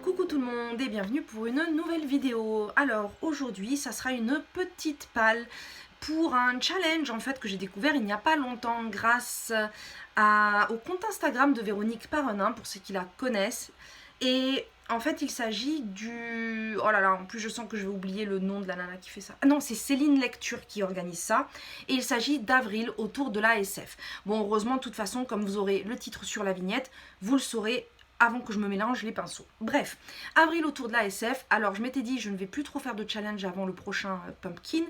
Coucou tout le monde et bienvenue pour une nouvelle vidéo. Alors aujourd'hui ça sera une petite palle pour un challenge en fait que j'ai découvert il n'y a pas longtemps grâce au compte Instagram de Véronique Parenin pour ceux qui la connaissent. Et en fait il s'agit du... Oh là là, en plus je sens que je vais oublier le nom de la nana qui fait ça. Ah non, c'est Céline Lecture qui organise ça. Et il s'agit d'Avril autour de l'ASF. Bon, heureusement de toute façon, comme vous aurez le titre sur la vignette, vous le saurez avant que je me mélange les pinceaux. Bref, avril autour de la SF. Alors je m'étais dit je ne vais plus trop faire de challenge avant le prochain Pumpkin,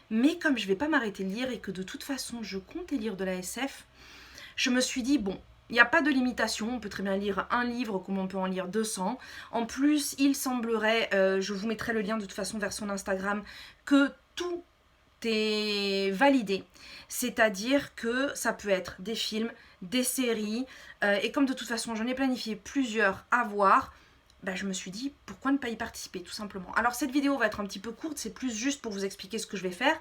mais comme je vais pas m'arrêter de lire et que de toute façon je comptais lire de la SF, je me suis dit bon, il n'y a pas de limitation, on peut très bien lire un livre comme on peut en lire 200. En plus, il semblerait, je vous mettrai le lien de toute façon vers son Instagram, que tout est validé. C'est-à-dire que ça peut être des films, des séries, et comme de toute façon j'en ai planifié plusieurs à voir, bah, je me suis dit pourquoi ne pas y participer tout simplement. Alors cette vidéo va être un petit peu courte, c'est plus juste pour vous expliquer ce que je vais faire.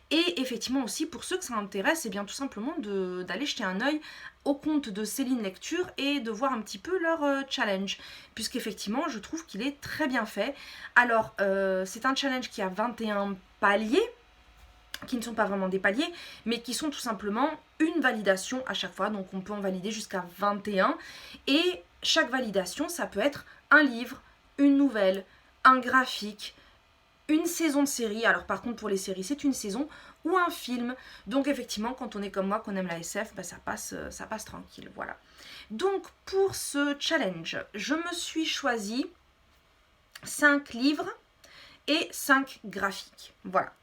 Et effectivement aussi pour ceux que ça intéresse, et bien tout simplement d'aller jeter un œil au compte de Céline Lecture et de voir un petit peu leur challenge, puisqu'effectivement je trouve qu'il est très bien fait. Alors c'est un challenge qui a 21 paliers, qui ne sont pas vraiment des paliers, mais qui sont tout simplement une validation à chaque fois. Donc on peut en valider jusqu'à 21. Et chaque validation, ça peut être un livre, une nouvelle, un graphique, une saison de série. Alors par contre pour les séries, c'est une saison ou un film. Donc effectivement, quand on est comme moi, qu'on aime la SF, bah, ça passe tranquille. Voilà. Donc pour ce challenge, je me suis choisi 5 livres et 5 graphiques. Voilà.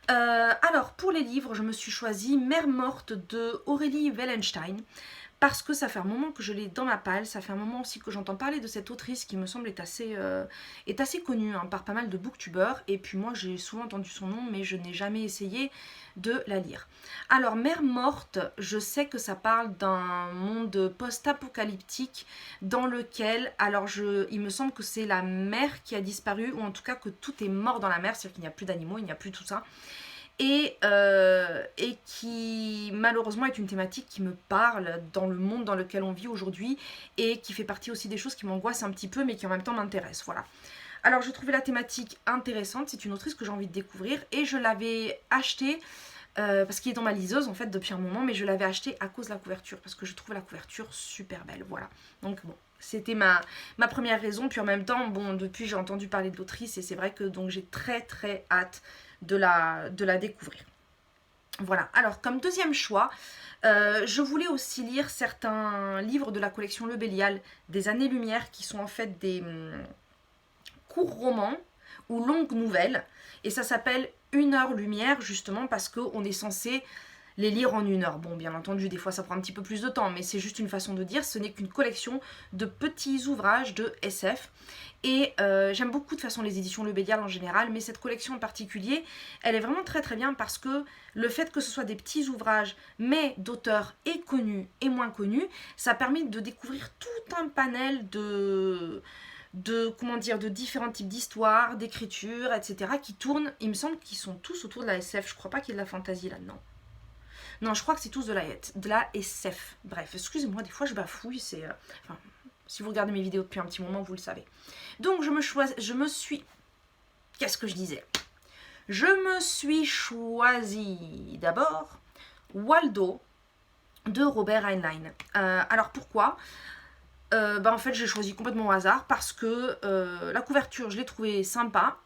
Alors pour les livres, je me suis choisi Mère morte de Aurélie Wellenstein parce que ça fait un moment que je l'ai dans ma palle, ça fait un moment aussi que j'entends parler de cette autrice qui me semble est assez connue hein, par pas mal de booktubeurs, et puis moi j'ai souvent entendu son nom mais je n'ai jamais essayé de la lire. Alors Mère morte, je sais que ça parle d'un monde post-apocalyptique dans lequel, il me semble que c'est la mer qui a disparu, ou en tout cas que tout est mort dans la mer, c'est-à-dire qu'il n'y a plus d'animaux, il n'y a plus tout ça. Et qui malheureusement est une thématique qui me parle dans le monde dans lequel on vit aujourd'hui et qui fait partie aussi des choses qui m'angoissent un petit peu mais qui en même temps m'intéressent. Voilà. Alors je trouvais la thématique intéressante, c'est une autrice que j'ai envie de découvrir et je l'avais achetée parce qu'il est dans ma liseuse en fait depuis un moment, mais je l'avais acheté à cause de la couverture parce que je trouve la couverture super belle. Voilà. Donc bon, c'était ma première raison. Puis en même temps, bon, depuis j'ai entendu parler de l'autrice et c'est vrai que donc j'ai très hâte de la découvrir. Voilà. Alors comme deuxième choix, je voulais aussi lire certains livres de la collection Le Bélial des Années-Lumière qui sont en fait des courts romans ou longues nouvelles. Et ça s'appelle Une heure lumière justement parce qu'on est censé les lire en 1 heure. Bon, bien entendu, des fois ça prend un petit peu plus de temps, mais c'est juste une façon de dire. Ce n'est qu'une collection de petits ouvrages de SF. Et j'aime beaucoup de toute façon les éditions Le Bélial en général, mais cette collection en particulier, elle est vraiment très bien parce que le fait que ce soit des petits ouvrages, mais d'auteurs et connus et moins connus, ça permet de découvrir tout un panel de différents types d'histoires, d'écritures, etc. qui tournent, il me semble qu'ils sont tous autour de la SF. Je crois pas qu'il y ait de la fantasy là-dedans. Non, je crois que c'est tous de la SF. Bref, excusez-moi, des fois je bafouille, enfin, si vous regardez mes vidéos depuis un petit moment, vous le savez. Donc je me suis... Qu'est-ce que je disais? Je me suis choisi d'abord Waldo de Robert Heinlein. Alors pourquoi en fait j'ai choisi complètement au hasard parce que la couverture je l'ai trouvée sympa,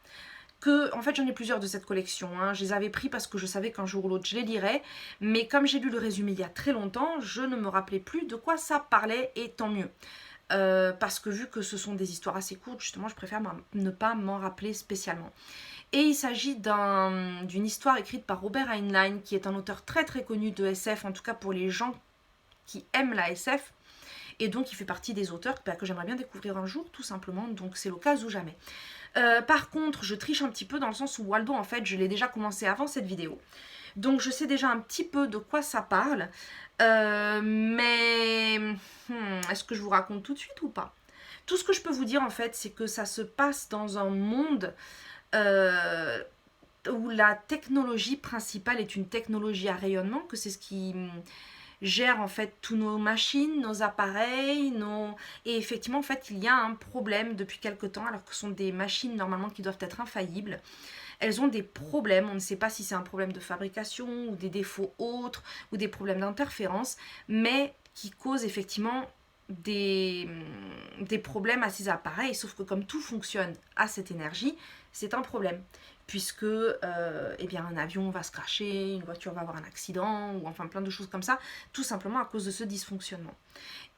que en fait j'en ai plusieurs de cette collection, hein. Je les avais pris parce que je savais qu'un jour ou l'autre je les lirais, mais comme j'ai lu le résumé il y a très longtemps, je ne me rappelais plus de quoi ça parlait et tant mieux. Parce que vu que ce sont des histoires assez courtes, justement je préfère ne pas m'en rappeler spécialement. Et il s'agit d'une histoire écrite par Robert Heinlein qui est un auteur très connu de SF, en tout cas pour les gens qui aiment la SF. Et donc il fait partie des auteurs que j'aimerais bien découvrir un jour tout simplement, donc c'est l'occasion ou jamais. Par contre je triche un petit peu dans le sens où Waldo en fait je l'ai déjà commencé avant cette vidéo. Donc je sais déjà un petit peu de quoi ça parle. Mais est-ce que je vous raconte tout de suite ou pas? Tout ce que je peux vous dire en fait c'est que ça se passe dans un monde où la technologie principale est une technologie à rayonnement, que c'est ce qui gère en fait tous nos machines, nos appareils, et effectivement en fait il y a un problème depuis quelque temps alors que ce sont des machines normalement qui doivent être infaillibles. Elles ont des problèmes, on ne sait pas si c'est un problème de fabrication ou des défauts autres ou des problèmes d'interférence, mais qui causent effectivement des problèmes à ces appareils, sauf que comme tout fonctionne à cette énergie, c'est un problème. Puisque eh bien, un avion va se crasher, une voiture va avoir un accident, ou enfin plein de choses comme ça, tout simplement à cause de ce dysfonctionnement.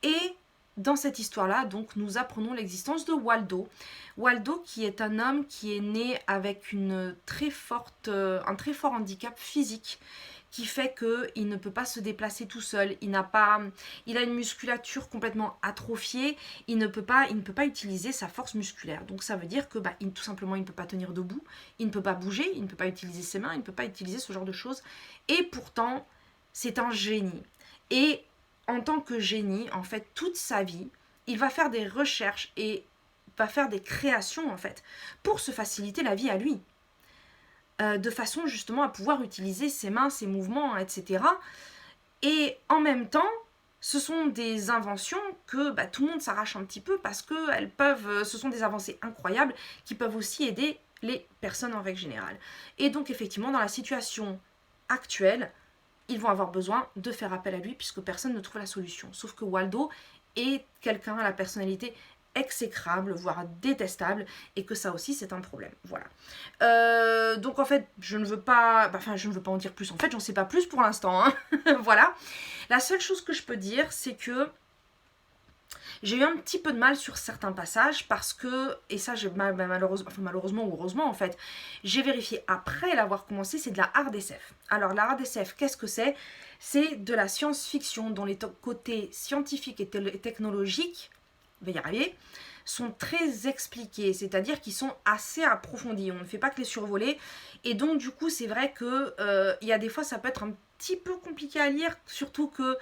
Et dans cette histoire-là, donc, nous apprenons l'existence de Waldo. Waldo, qui est un homme qui est né avec un très fort handicap physique, qui fait qu'il ne peut pas se déplacer tout seul. Il a une musculature complètement atrophiée. Il ne peut pas utiliser sa force musculaire. Donc ça veut dire que tout simplement, il ne peut pas tenir debout. Il ne peut pas bouger. Il ne peut pas utiliser ses mains. Il ne peut pas utiliser ce genre de choses. Et pourtant, c'est un génie. Et en tant que génie, en fait, toute sa vie, il va faire des recherches et va faire des créations, en fait, pour se faciliter la vie à lui. De façon justement à pouvoir utiliser ses mains, ses mouvements, etc. Et en même temps, ce sont des inventions que tout le monde s'arrache un petit peu parce que ce sont des avancées incroyables qui peuvent aussi aider les personnes en règle générale. Et donc effectivement, dans la situation actuelle, ils vont avoir besoin de faire appel à lui puisque personne ne trouve la solution. Sauf que Waldo est quelqu'un à la personnalité exécrable, voire détestable, et que ça aussi c'est un problème. Voilà. Donc en fait, je ne veux pas en dire plus. En fait, j'en sais pas plus pour l'instant. Hein. Voilà. La seule chose que je peux dire, c'est que j'ai eu un petit peu de mal sur certains passages parce que, et ça malheureusement ou heureusement en fait, j'ai vérifié après l'avoir commencé, c'est de la hard SF. Alors la hard SF, qu'est-ce que c'est ? C'est de la science-fiction dont les côtés scientifiques et technologiques, je vais y arriver, sont très expliqués, c'est-à-dire qu'ils sont assez approfondis, on ne fait pas que les survoler, et donc du coup c'est vrai que il y a des fois ça peut être un petit peu compliqué à lire, surtout que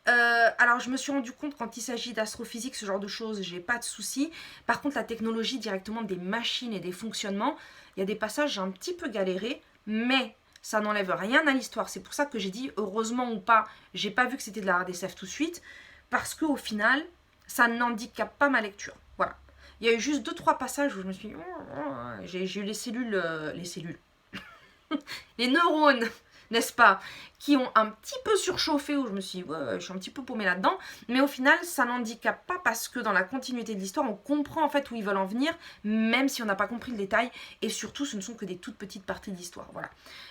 alors je me suis rendu compte quand il s'agit d'astrophysique, ce genre de choses, j'ai pas de soucis. Par contre la technologie directement des machines et des fonctionnements, il y a des passages j'ai un petit peu galéré, mais ça n'enlève rien à l'histoire. C'est pour ça que j'ai dit heureusement ou pas, j'ai pas vu que c'était de la RDSF tout de suite, parce qu'au final, ça n'handicape pas ma lecture. Voilà. Il y a eu juste 2-3 passages où je me suis dit, j'ai eu les neurones, n'est-ce pas, qui ont un petit peu surchauffé, où je me suis dit, je suis un petit peu paumée là-dedans, mais au final, ça n'handicape pas parce que dans la continuité de l'histoire, on comprend en fait où ils veulent en venir, même si on n'a pas compris le détail, et surtout, ce ne sont que des toutes petites parties de l'histoire, voilà.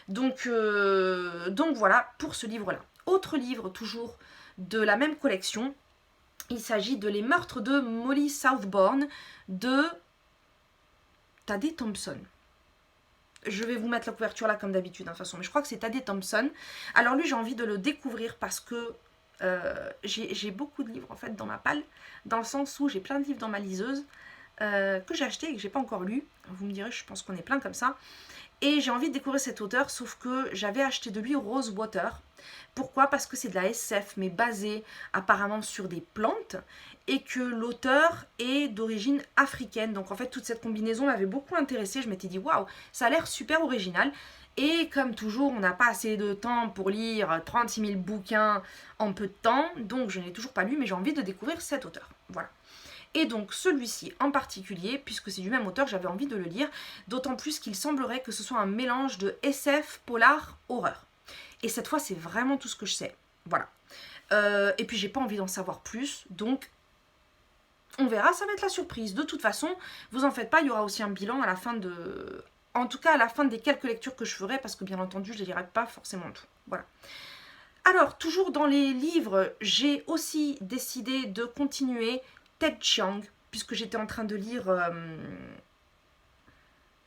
Donc voilà, pour ce livre-là. Autre livre, toujours de la même collection, il s'agit de Les meurtres de Molly Southbourne de Tadé Thompson. Je vais vous mettre la couverture là comme d'habitude, de toute façon, mais je crois que c'est Tadé Thompson. Alors lui, j'ai envie de le découvrir parce que j'ai beaucoup de livres en fait dans ma palle, dans le sens où j'ai plein de livres dans ma liseuse que j'ai acheté et que j'ai pas encore lu. Vous me direz, je pense qu'on est plein comme ça. Et j'ai envie de découvrir cet auteur, sauf que j'avais acheté de lui Rosewater. Pourquoi ? Parce que c'est de la SF, mais basée apparemment sur des plantes, et que l'auteur est d'origine africaine. Donc en fait, toute cette combinaison m'avait beaucoup intéressée. Je m'étais dit, waouh, ça a l'air super original. Et comme toujours, on n'a pas assez de temps pour lire 36 000 bouquins en peu de temps, donc je n'ai toujours pas lu, mais j'ai envie de découvrir cet auteur. Voilà. Et donc celui-ci en particulier, puisque c'est du même auteur, j'avais envie de le lire, d'autant plus qu'il semblerait que ce soit un mélange de SF, polar, horreur. Et cette fois, c'est vraiment tout ce que je sais. Voilà. Et puis, j'ai pas envie d'en savoir plus, donc on verra, ça va être la surprise. De toute façon, vous en faites pas, il y aura aussi un bilan à la fin de... En tout cas, à la fin des quelques lectures que je ferai, parce que bien entendu, je ne lirai pas forcément tout. Voilà. Alors, toujours dans les livres, j'ai aussi décidé de continuer Ted Chiang, puisque j'étais en train de lire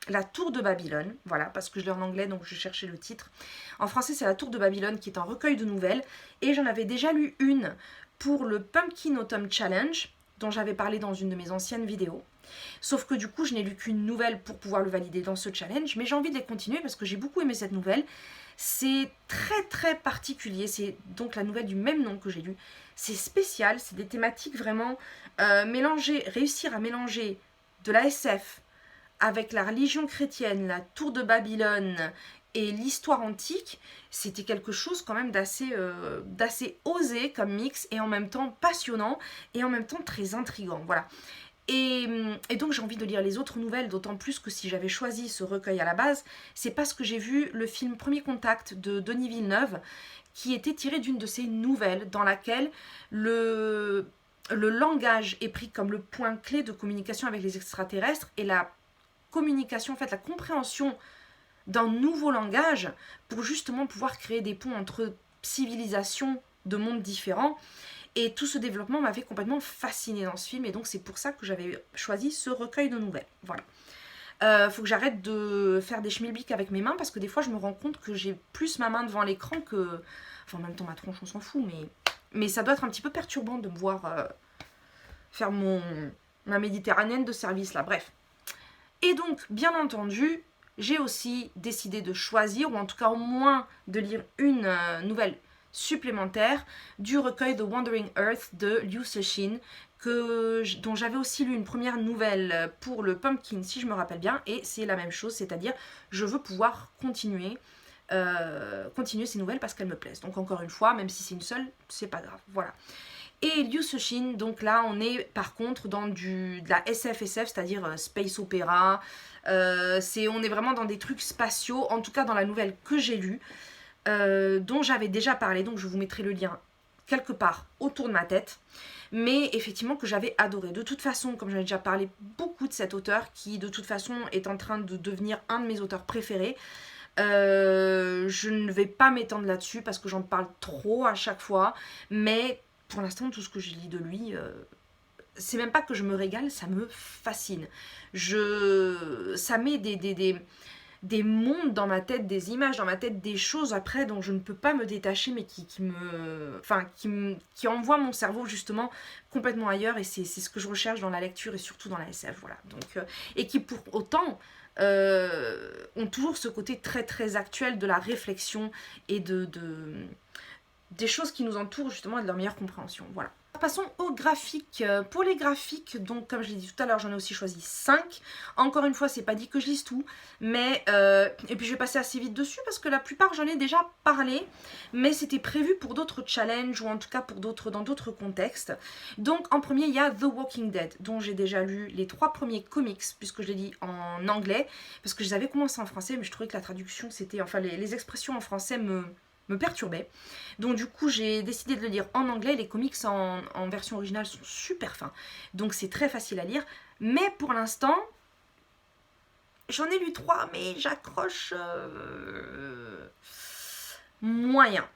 La Tour de Babylone, voilà, parce que je l'ai en anglais, donc je cherchais le titre. En français, c'est La Tour de Babylone, qui est un recueil de nouvelles, et j'en avais déjà lu une pour le Pumpkin Autumn Challenge, dont j'avais parlé dans une de mes anciennes vidéos. Sauf que du coup, je n'ai lu qu'une nouvelle pour pouvoir le valider dans ce challenge, mais j'ai envie de les continuer parce que j'ai beaucoup aimé cette nouvelle. C'est très très particulier, c'est donc la nouvelle du même nom que j'ai lue. C'est spécial, c'est des thématiques vraiment réussir à mélanger de la SF avec la religion chrétienne, la tour de Babylone Et l'histoire antique, c'était quelque chose quand même d'assez osé comme mix, et en même temps passionnant, et en même temps très intriguant, voilà. Et donc j'ai envie de lire les autres nouvelles, d'autant plus que si j'avais choisi ce recueil à la base, c'est parce que j'ai vu le film Premier Contact de Denis Villeneuve, qui était tiré d'une de ces nouvelles, dans laquelle le langage est pris comme le point clé de communication avec les extraterrestres, et la communication, en fait la compréhension d'un nouveau langage, pour justement pouvoir créer des ponts entre civilisations de mondes différents. Et tout ce développement m'avait complètement fascinée dans ce film, et donc c'est pour ça que j'avais choisi ce recueil de nouvelles. Voilà. Faut que j'arrête de faire des schmilblick avec mes mains, parce que des fois je me rends compte que j'ai plus ma main devant l'écran que... Enfin, en même temps, ma tronche, on s'en fout, mais ça doit être un petit peu perturbant de me voir faire ma méditerranéenne de service, là. Bref. Et donc, bien entendu, j'ai aussi décidé de choisir, ou en tout cas au moins de lire une nouvelle supplémentaire du recueil The Wandering Earth de Liu Cixin, dont j'avais aussi lu une première nouvelle pour le Pumpkin, si je me rappelle bien, et c'est la même chose, c'est-à-dire je veux pouvoir continuer ces nouvelles parce qu'elles me plaisent. Donc encore une fois, même si c'est une seule, c'est pas grave, voilà. Et Liu Cixin, donc là on est par contre dans de la SF, c'est-à-dire space opéra, on est vraiment dans des trucs spatiaux, en tout cas dans la nouvelle que j'ai lue, dont j'avais déjà parlé, donc je vous mettrai le lien quelque part autour de ma tête, mais effectivement que j'avais adoré. De toute façon, comme j'en ai déjà parlé beaucoup de cet auteur, qui de toute façon est en train de devenir un de mes auteurs préférés, je ne vais pas m'étendre là-dessus parce que j'en parle trop à chaque fois, mais pour l'instant tout ce que je lis de lui, c'est même pas que je me régale, ça me fascine. Ça met des mondes dans ma tête, des images dans ma tête, des choses après dont je ne peux pas me détacher, mais qui envoient mon cerveau justement complètement ailleurs, et c'est ce que je recherche dans la lecture et surtout dans la SF, voilà. Donc, et qui pour autant ont toujours ce côté très très actuel de la réflexion et des choses qui nous entourent justement et de leur meilleure compréhension, voilà. Passons aux graphiques. Pour les graphiques, donc comme je l'ai dit tout à l'heure, j'en ai aussi choisi 5. Encore une fois, c'est pas dit que je lise tout, mais et puis je vais passer assez vite dessus parce que la plupart j'en ai déjà parlé, mais c'était prévu pour d'autres challenges ou en tout cas pour dans d'autres contextes. Donc en premier, il y a The Walking Dead, dont j'ai déjà lu les 3 premiers comics, puisque je l'ai dit en anglais, parce que je les avais commencés en français, mais je trouvais que la traduction, c'était, enfin les expressions en français me perturbait. Donc du coup j'ai décidé de le lire en anglais. Les comics en version originale sont super fins, donc c'est très facile à lire. Mais pour l'instant, j'en ai lu 3, mais j'accroche moyen,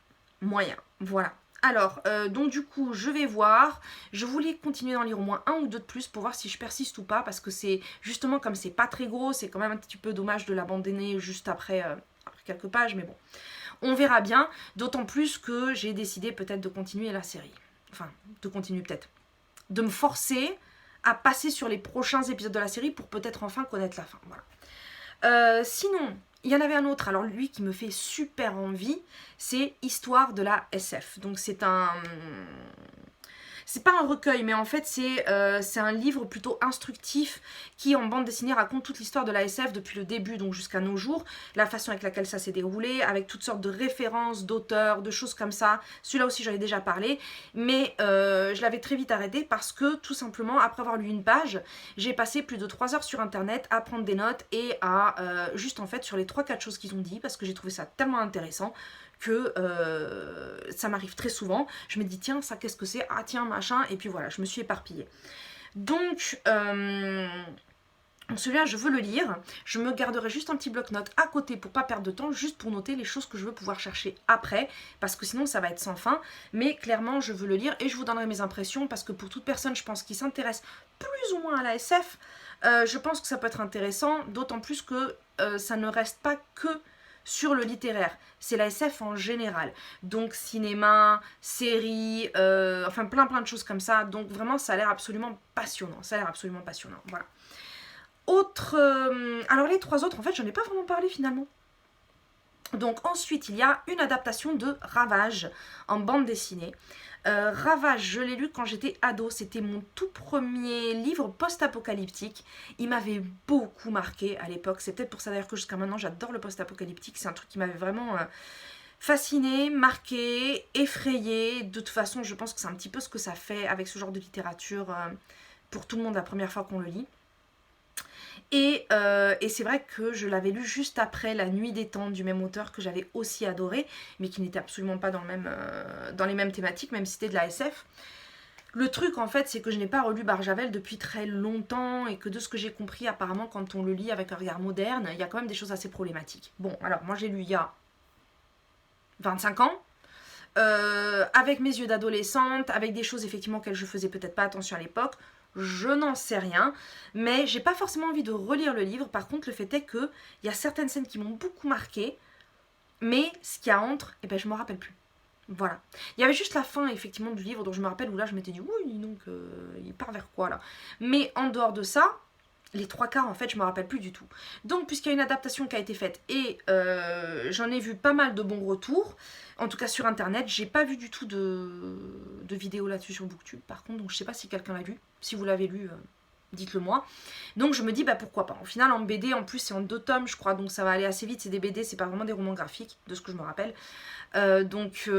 voilà. Alors, donc du coup, je vais voir. Je voulais continuer d'en lire au moins 1 ou 2 de plus pour voir si je persiste ou pas, parce que c'est justement comme c'est pas très gros, c'est quand même un petit peu dommage de l'abandonner juste après quelques pages, mais bon. On verra bien, d'autant plus que j'ai décidé peut-être de continuer la série. Enfin, de continuer peut-être. De me forcer à passer sur les prochains épisodes de la série pour peut-être enfin connaître la fin. Voilà. Sinon, il y en avait un autre, alors lui qui me fait super envie, c'est Histoire de la SF. Donc c'est pas un recueil, mais en fait c'est un livre plutôt instructif qui en bande dessinée raconte toute l'histoire de la SF depuis le début, donc jusqu'à nos jours, la façon avec laquelle ça s'est déroulé, avec toutes sortes de références d'auteurs, de choses comme ça. Celui-là aussi j'en ai déjà parlé, mais je l'avais très vite arrêté parce que tout simplement après avoir lu une page, j'ai passé plus de 3 heures sur internet à prendre des notes et à juste en fait sur les 3-4 choses qu'ils ont dit, parce que j'ai trouvé ça tellement intéressant que ça m'arrive très souvent. Je me dis tiens ça qu'est-ce que c'est, ah tiens machin, et puis voilà, je me suis éparpillée. Donc celui-là je veux le lire, je me garderai juste un petit bloc-notes à côté pour pas perdre de temps, juste pour noter les choses que je veux pouvoir chercher après, parce que sinon ça va être sans fin, mais clairement je veux le lire et je vous donnerai mes impressions, parce que pour toute personne je pense qui s'intéresse plus ou moins à la SF, je pense que ça peut être intéressant, d'autant plus que ça ne reste pas que sur le littéraire, c'est la SF en général, donc cinéma, série, enfin plein de choses comme ça, donc vraiment ça a l'air absolument passionnant, voilà. Alors les 3 autres, en fait j'en ai pas vraiment parlé finalement, Donc ensuite, il y a une adaptation de Ravage en bande dessinée. Ravage, je l'ai lu quand j'étais ado, c'était mon tout premier livre post-apocalyptique. Il m'avait beaucoup marqué à l'époque, c'est peut-être pour ça d'ailleurs que jusqu'à maintenant j'adore le post-apocalyptique, c'est un truc qui m'avait vraiment fasciné, marqué, effrayé. De toute façon, je pense que c'est un petit peu ce que ça fait avec ce genre de littérature pour tout le monde la première fois qu'on le lit. Et c'est vrai que je l'avais lu juste après La Nuit des Temps du même auteur que j'avais aussi adoré, mais qui n'était absolument pas dans les mêmes thématiques, même si c'était de la SF. Le truc en fait, c'est que je n'ai pas relu Barjavel depuis très longtemps et que de ce que j'ai compris, apparemment, quand on le lit avec un regard moderne, il y a quand même des choses assez problématiques. Bon, alors moi j'ai lu il y a 25 ans, avec mes yeux d'adolescente, avec des choses effectivement auxquelles je faisais peut-être pas attention à l'époque. Je n'en sais rien, mais j'ai pas forcément envie de relire le livre. Par contre, le fait est que il y a certaines scènes qui m'ont beaucoup marqué, mais ce qu'il y a entre, eh ben, je me rappelle plus. Voilà. Il y avait juste la fin effectivement du livre dont je me rappelle où là je m'étais dit oui donc il part vers quoi là. Mais en dehors de ça, les trois quarts en fait je me rappelle plus du tout. Donc puisqu'il y a une adaptation qui a été faite et j'en ai vu pas mal de bons retours, en tout cas sur internet, j'ai pas vu du tout de vidéos là-dessus sur Booktube par contre, donc je sais pas si quelqu'un l'a lu. Si vous l'avez lu, dites-le moi. Donc je me dis bah pourquoi pas. Au final en BD en plus c'est en 2 tomes je crois, donc ça va aller assez vite, c'est des BD, c'est pas vraiment des romans graphiques de ce que je me rappelle. Donc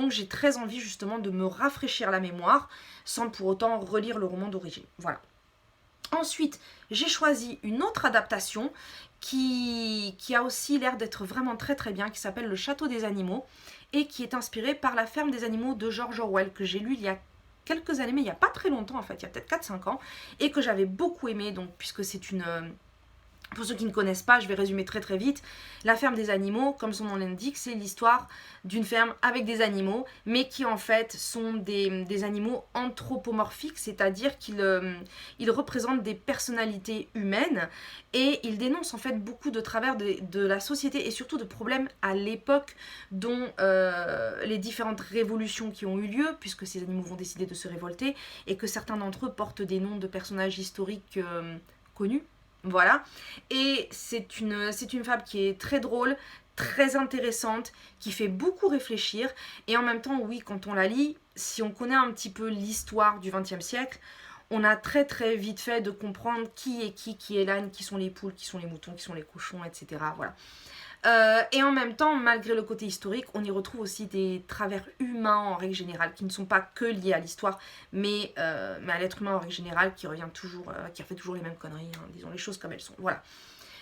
j'ai très envie justement de me rafraîchir la mémoire sans pour autant relire le roman d'origine. Voilà. Ensuite, j'ai choisi une autre adaptation qui a aussi l'air d'être vraiment très très bien, qui s'appelle Le Château des Animaux et qui est inspirée par La Ferme des Animaux de George Orwell, que j'ai lu il y a quelques années, mais il n'y a pas très longtemps en fait, il y a peut-être 4-5 ans, et que j'avais beaucoup aimé, donc puisque c'est une... Pour ceux qui ne connaissent pas, je vais résumer très très vite. La ferme des animaux, comme son nom l'indique, c'est l'histoire d'une ferme avec des animaux, mais qui en fait sont des animaux anthropomorphiques, c'est-à-dire qu'ils représentent des personnalités humaines et ils dénoncent en fait beaucoup de travers de la société et surtout de problèmes à l'époque dont les différentes révolutions qui ont eu lieu, puisque ces animaux vont décider de se révolter et que certains d'entre eux portent des noms de personnages historiques connus. Voilà, et c'est une fable qui est très drôle, très intéressante, qui fait beaucoup réfléchir, et en même temps, oui, quand on la lit, si on connaît un petit peu l'histoire du XXe siècle, on a très très vite fait de comprendre qui est l'âne, qui sont les poules, qui sont les moutons, qui sont les cochons, etc. Voilà. Et en même temps, malgré le côté historique, on y retrouve aussi des travers humains en règle générale, qui ne sont pas que liés à l'histoire, mais à l'être humain en règle générale, qui revient toujours, qui refait toujours les mêmes conneries, hein, disons les choses comme elles sont. Voilà.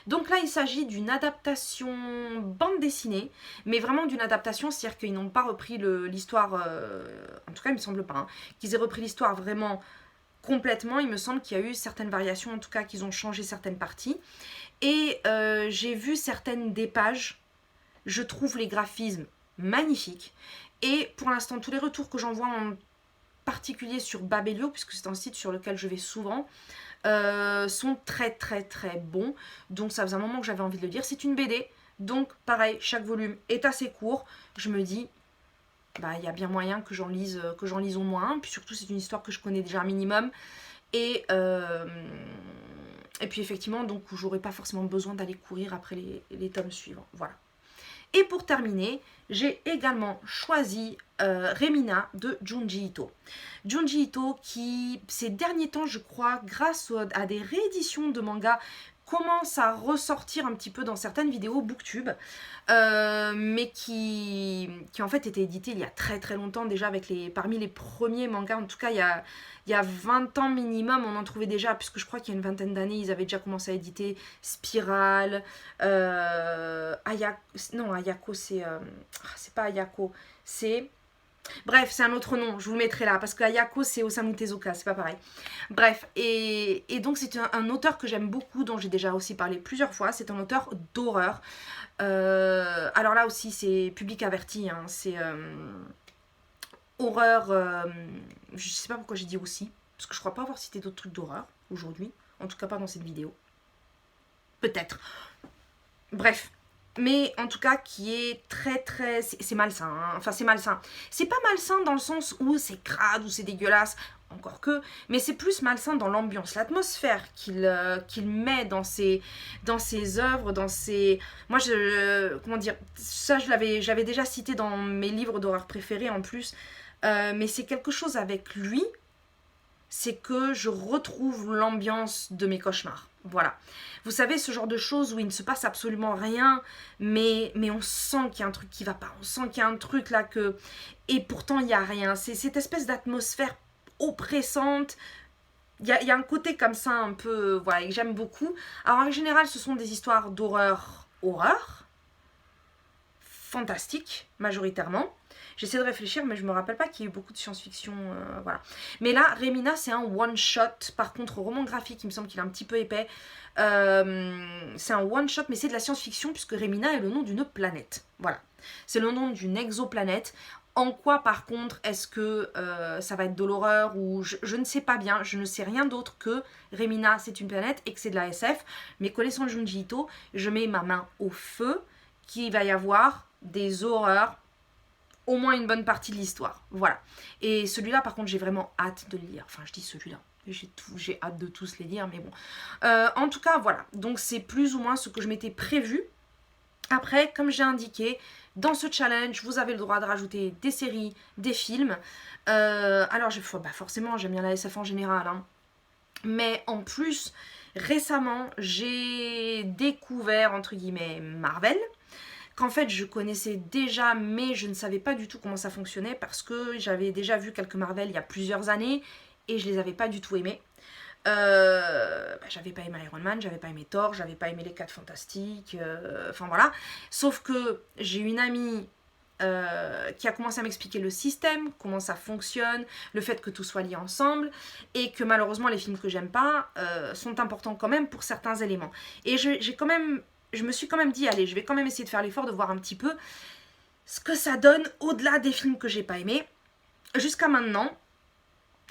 Donc là, il s'agit d'une adaptation bande dessinée, mais vraiment d'une adaptation, c'est-à-dire qu'ils n'ont pas repris l'histoire, en tout cas il me semble pas, hein, qu'ils aient repris l'histoire vraiment complètement. Il me semble qu'il y a eu certaines variations, en tout cas qu'ils ont changé certaines parties. Et j'ai vu certaines des pages, je trouve les graphismes magnifiques. Et pour l'instant, tous les retours que j'en vois, en particulier sur Babelio, puisque c'est un site sur lequel je vais souvent, sont très très très bons. Donc ça faisait un moment que j'avais envie de le lire. C'est une BD, donc pareil, chaque volume est assez court. Je me dis, bah il y a bien moyen que j'en lise au moins un. Puis surtout, c'est une histoire que je connais déjà un minimum. Et puis effectivement, donc j'aurais pas forcément besoin d'aller courir après les tomes suivants. Voilà. Et pour terminer, j'ai également choisi Remina de Junji Ito. Junji Ito qui, ces derniers temps, je crois, grâce à des rééditions de mangas, commence à ressortir un petit peu dans certaines vidéos Booktube, mais qui en fait était édité il y a très très longtemps déjà, parmi les premiers mangas, en tout cas il y a 20 ans minimum, on en trouvait déjà, puisque je crois qu'il y a une vingtaine d'années, ils avaient déjà commencé à éditer Spirale, Ayako, c'est pas Ayako, c'est... Bref, c'est un autre nom, je vous le mettrai là, parce que Ayako c'est Osamu Tezuka, c'est pas pareil. Bref, et donc c'est un auteur que j'aime beaucoup, dont j'ai déjà aussi parlé plusieurs fois, c'est un auteur d'horreur. Alors là aussi c'est public averti, hein, c'est horreur, je sais pas pourquoi j'ai dit aussi, parce que je crois pas avoir cité d'autres trucs d'horreur aujourd'hui, en tout cas pas dans cette vidéo. Peut-être. Bref. mais en tout cas qui est très c'est malsain, hein. Enfin c'est malsain, c'est pas malsain dans le sens où c'est crade ou c'est dégueulasse, encore que, mais c'est plus malsain dans l'ambiance, l'atmosphère qu'il met dans ses œuvres, dans ses... Moi, comment dire, ça j'avais déjà cité dans mes livres d'horreur préférés en plus, mais c'est quelque chose avec lui, c'est que je retrouve l'ambiance de mes cauchemars. Voilà. Vous savez, ce genre de choses où il ne se passe absolument rien, mais on sent qu'il y a un truc qui va pas, on sent qu'il y a un truc là que... Et pourtant, il n'y a rien. C'est cette espèce d'atmosphère oppressante. Il y a un côté comme ça un peu... Voilà, que j'aime beaucoup. Alors, en général, ce sont des histoires horreur, fantastiques, majoritairement. J'essaie de réfléchir, mais je me rappelle pas qu'il y ait eu beaucoup de science-fiction, voilà. Mais là, Remina, c'est un one-shot. Par contre, roman graphique, il me semble qu'il est un petit peu épais. C'est un one-shot, mais c'est de la science-fiction, puisque Remina est le nom d'une planète. Voilà. C'est le nom d'une exoplanète. En quoi, par contre, est-ce que ça va être de l'horreur ou je ne sais pas bien. Je ne sais rien d'autre que Remina, c'est une planète et que c'est de la SF. Mais connaissant Junji Ito, je mets ma main au feu qu'il va y avoir des horreurs au moins une bonne partie de l'histoire, voilà. Et celui-là, par contre, j'ai vraiment hâte de le lire. Enfin, je dis celui-là, j'ai hâte de tous les lire, mais bon. En tout cas, voilà. Donc, c'est plus ou moins ce que je m'étais prévu. Après, comme j'ai indiqué, dans ce challenge, vous avez le droit de rajouter des séries, des films. Alors, forcément, j'aime bien la SF en général, hein. Mais en plus, récemment, j'ai découvert, entre guillemets, Marvel, qu'en fait je connaissais déjà, mais je ne savais pas du tout comment ça fonctionnait parce que j'avais déjà vu quelques Marvel il y a plusieurs années et je les avais pas du tout aimés. J'avais pas aimé Iron Man, j'avais pas aimé Thor, j'avais pas aimé les 4 Fantastiques, enfin voilà. Sauf que j'ai une amie qui a commencé à m'expliquer le système, comment ça fonctionne, le fait que tout soit lié ensemble, et que malheureusement les films que j'aime pas sont importants quand même pour certains éléments. Et je me suis quand même dit, allez, je vais quand même essayer de faire l'effort de voir un petit peu ce que ça donne au-delà des films que j'ai pas aimés. Jusqu'à maintenant,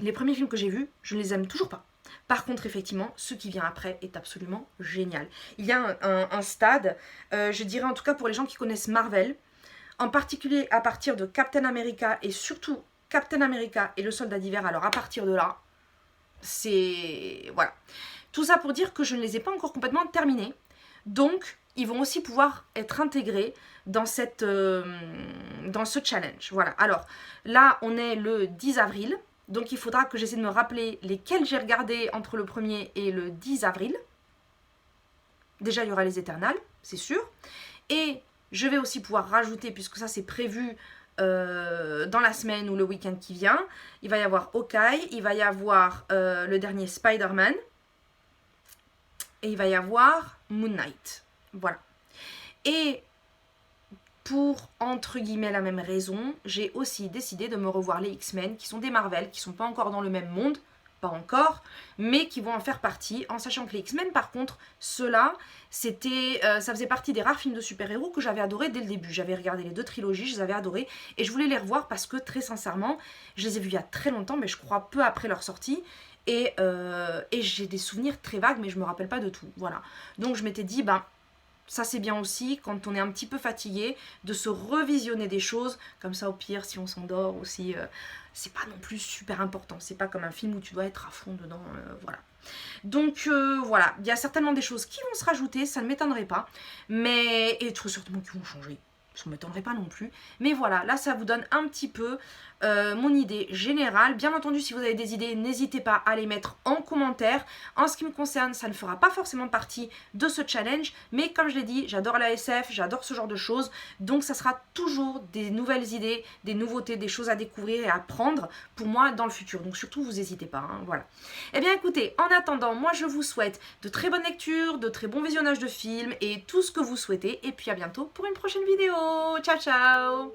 les premiers films que j'ai vus, je ne les aime toujours pas. Par contre, effectivement, ce qui vient après est absolument génial. Il y a un stade, je dirais en tout cas pour les gens qui connaissent Marvel, en particulier à partir de Captain America et surtout Captain America et le Soldat d'hiver. Alors à partir de là, c'est... Voilà. Tout ça pour dire que je ne les ai pas encore complètement terminés. Donc, ils vont aussi pouvoir être intégrés dans ce challenge. Voilà. Alors, là, on est le 10 avril. Donc, il faudra que j'essaie de me rappeler lesquels j'ai regardés entre le 1er et le 10 avril. Déjà, il y aura les Éternals, c'est sûr. Et je vais aussi pouvoir rajouter, puisque ça, c'est prévu dans la semaine ou le week-end qui vient. Il va y avoir Hawkeye, il va y avoir le dernier Spider-Man. Et il va y avoir Moon Knight. Voilà. Et pour, entre guillemets, la même raison, j'ai aussi décidé de me revoir les X-Men, qui sont des Marvel, qui sont pas encore dans le même monde, pas encore, mais qui vont en faire partie, en sachant que les X-Men, par contre, ceux-là, ça faisait partie des rares films de super-héros que j'avais adoré dès le début. J'avais regardé les 2 trilogies, je les avais adorés, et je voulais les revoir parce que, très sincèrement, je les ai vus il y a très longtemps, mais je crois peu après leur sortie, et j'ai des souvenirs très vagues, mais je me rappelle pas de tout, voilà. Donc je m'étais dit, ça c'est bien aussi, quand on est un petit peu fatigué, de se revisionner des choses, comme ça au pire, si on s'endort aussi, c'est pas non plus super important, c'est pas comme un film où tu dois être à fond dedans, voilà. Donc voilà, il y a certainement des choses qui vont se rajouter, ça ne m'étonnerait pas, mais, et certainement qui vont changer, ça ne m'étonnerait pas non plus, mais voilà, là ça vous donne un petit peu mon idée générale. Bien entendu, si vous avez des idées, n'hésitez pas à les mettre en commentaire. En ce qui me concerne, ça ne fera pas forcément partie de ce challenge, mais comme je l'ai dit, j'adore la SF, j'adore ce genre de choses, donc ça sera toujours des nouvelles idées, des nouveautés, des choses à découvrir et à apprendre pour moi dans le futur, donc surtout vous n'hésitez pas, hein, voilà. Et bien écoutez, en attendant, moi je vous souhaite de très bonnes lectures, de très bons visionnages de films et tout ce que vous souhaitez, et puis à bientôt pour une prochaine vidéo. Ciao ciao.